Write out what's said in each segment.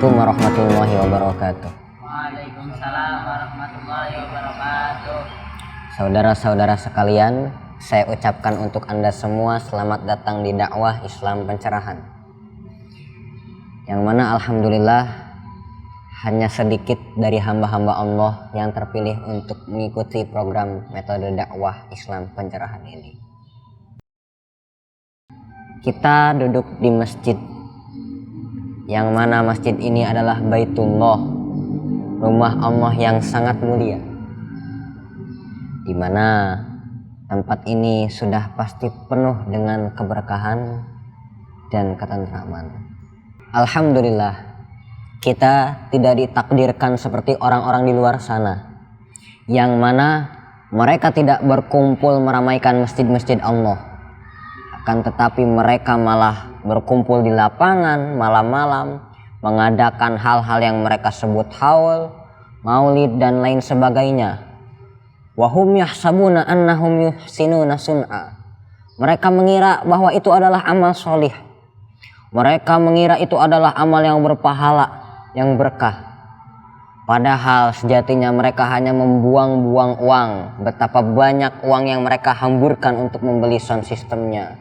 Assalamualaikum warahmatullahi wabarakatuh. Waalaikumsalam warahmatullahi wabarakatuh. Saudara-saudara sekalian, saya ucapkan untuk Anda semua selamat datang di dakwah Islam Pencerahan. Yang mana alhamdulillah hanya sedikit dari hamba-hamba Allah yang terpilih untuk mengikuti program metode dakwah Islam Pencerahan ini. Kita duduk di masjid, yang mana masjid ini adalah Baitullah, rumah Allah yang sangat mulia, di mana tempat ini sudah pasti penuh dengan keberkahan dan ketentraman. Alhamdulillah, kita tidak ditakdirkan seperti orang-orang di luar sana, yang mana mereka tidak berkumpul meramaikan masjid-masjid Allah, akan tetapi mereka malah berkumpul di lapangan malam-malam, mengadakan hal-hal yang mereka sebut haul, maulid dan lain sebagainya. Wahum yahsabuna annahum yuhsinuna sun'a. Mereka mengira bahwa itu adalah amal solih. Mereka mengira itu adalah amal yang berpahala, yang berkah. Padahal sejatinya mereka hanya membuang-buang uang. Betapa banyak uang yang mereka hamburkan untuk membeli sound systemnya,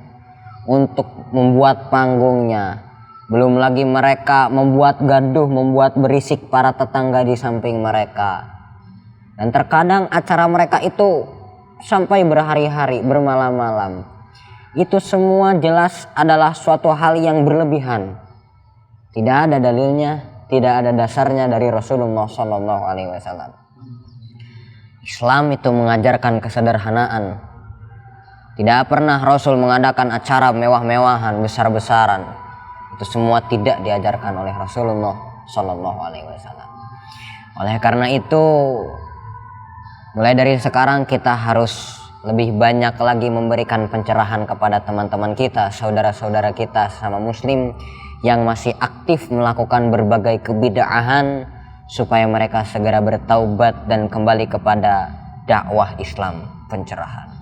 untuk membuat panggungnya. Belum lagi mereka membuat gaduh, membuat berisik para tetangga di samping mereka. Dan terkadang acara mereka itu sampai berhari-hari, bermalam-malam. Itu semua jelas adalah suatu hal yang berlebihan. Tidak ada dalilnya, tidak ada dasarnya dari Rasulullah SAW. Islam itu mengajarkan kesederhanaan. Tidak pernah Rasul mengadakan acara mewah-mewahan, besar-besaran. Itu semua tidak diajarkan oleh Rasulullah SAW. Oleh karena itu, mulai dari sekarang kita harus lebih banyak lagi memberikan pencerahan kepada teman-teman kita, saudara-saudara kita sama muslim yang masih aktif melakukan berbagai kebid'ahan, supaya mereka segera bertaubat dan kembali kepada dakwah Islam pencerahan.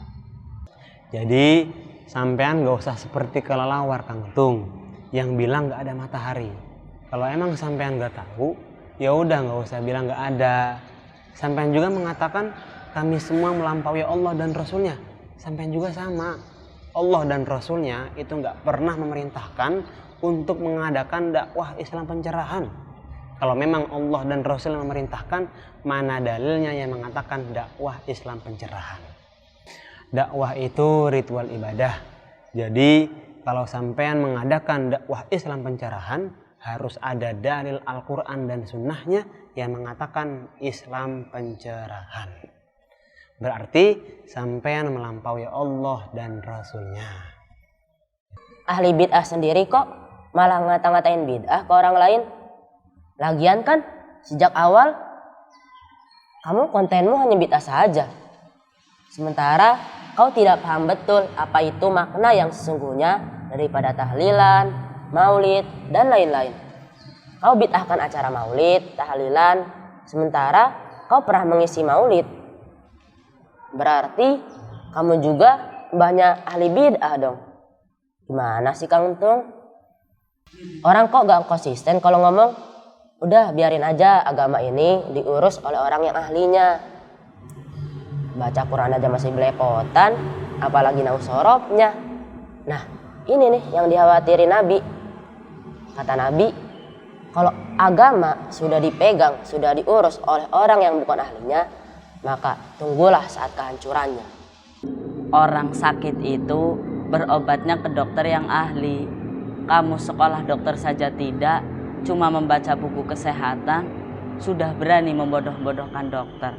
Jadi sampean gak usah seperti kelelawar Kang Tung yang bilang gak ada matahari. Kalau emang sampean gak tahu, ya udah gak usah bilang gak ada. Sampean juga mengatakan kami semua melampaui Allah dan Rasulnya. Sampean juga sama. Allah dan Rasulnya itu gak pernah memerintahkan untuk mengadakan dakwah Islam pencerahan. Kalau memang Allah dan Rasul memerintahkan, mana dalilnya yang mengatakan dakwah Islam pencerahan? Dakwah itu ritual ibadah. Jadi kalau sampean mengadakan dakwah Islam pencerahan, harus ada dalil Al-Quran dan Sunnahnya yang mengatakan Islam pencerahan. Berarti sampean melampaui Allah dan Rasulnya. Ahli bid'ah sendiri kok malah ngata-ngatain bid'ah ke orang lain. Lagian kan sejak awal kamu kontenmu hanya bid'ah saja. Sementara kau tidak paham betul apa itu makna yang sesungguhnya daripada tahlilan, maulid, dan lain-lain. Kau bid'ahkan acara maulid, tahlilan, sementara kau pernah mengisi maulid. Berarti kamu juga banyak ahli bid'ah dong. Gimana sih Kang Untung? Orang kok gak konsisten kalau ngomong? Udah biarin aja agama ini diurus oleh orang yang ahlinya. Baca Quran aja masih belepotan, apalagi nausorobnya. Nah, ini nih yang dikhawatirin Nabi. Kata Nabi, kalau agama sudah dipegang, sudah diurus oleh orang yang bukan ahlinya, maka tunggulah saat kehancurannya. Orang sakit itu berobatnya ke dokter yang ahli. Kamu sekolah dokter saja tidak, cuma membaca buku kesehatan, sudah berani membodoh-bodohkan dokter.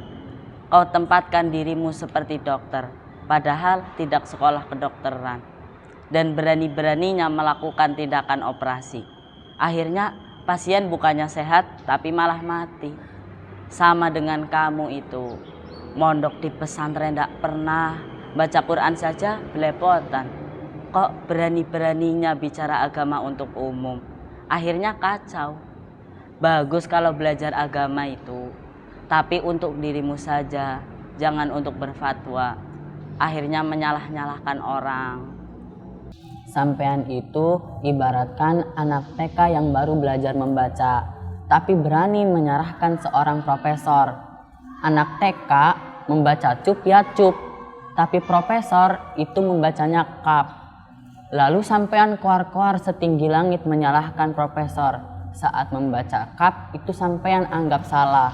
Kau tempatkan dirimu seperti dokter, padahal tidak sekolah kedokteran, dan berani-beraninya melakukan tindakan operasi. Akhirnya pasien bukannya sehat, tapi malah mati. Sama dengan kamu itu, mondok di pesantren tidak pernah, baca Quran saja belepotan. Kok berani-beraninya bicara agama untuk umum? Akhirnya kacau. Bagus kalau belajar agama itu, tapi untuk dirimu saja, jangan untuk berfatwa. Akhirnya menyalah-nyalahkan orang. Sampean itu ibaratkan anak TK yang baru belajar membaca. tapi berani menyalahkan seorang profesor. Anak TK membaca cup ya cup, tapi profesor itu membacanya kap. Lalu sampean koar-koar setinggi langit menyalahkan profesor. Saat membaca kap itu sampean anggap salah.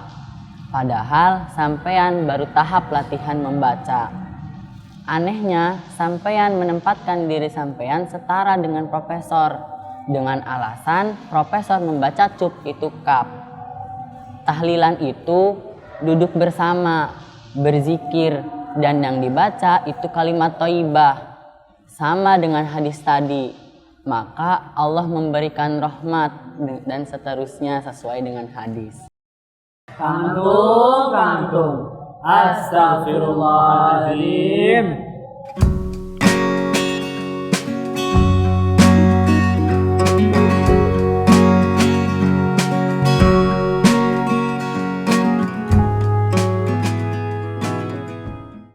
Padahal sampean baru tahap latihan membaca. Anehnya, sampean menempatkan diri sampean setara dengan profesor dengan alasan profesor membaca cup itu kap. Tahlilan itu duduk bersama, berzikir, dan yang dibaca itu kalimat thayyibah. Sama dengan hadis tadi, maka Allah memberikan rahmat dan seterusnya sesuai dengan hadis. Kantung, astagfirullahaladzim.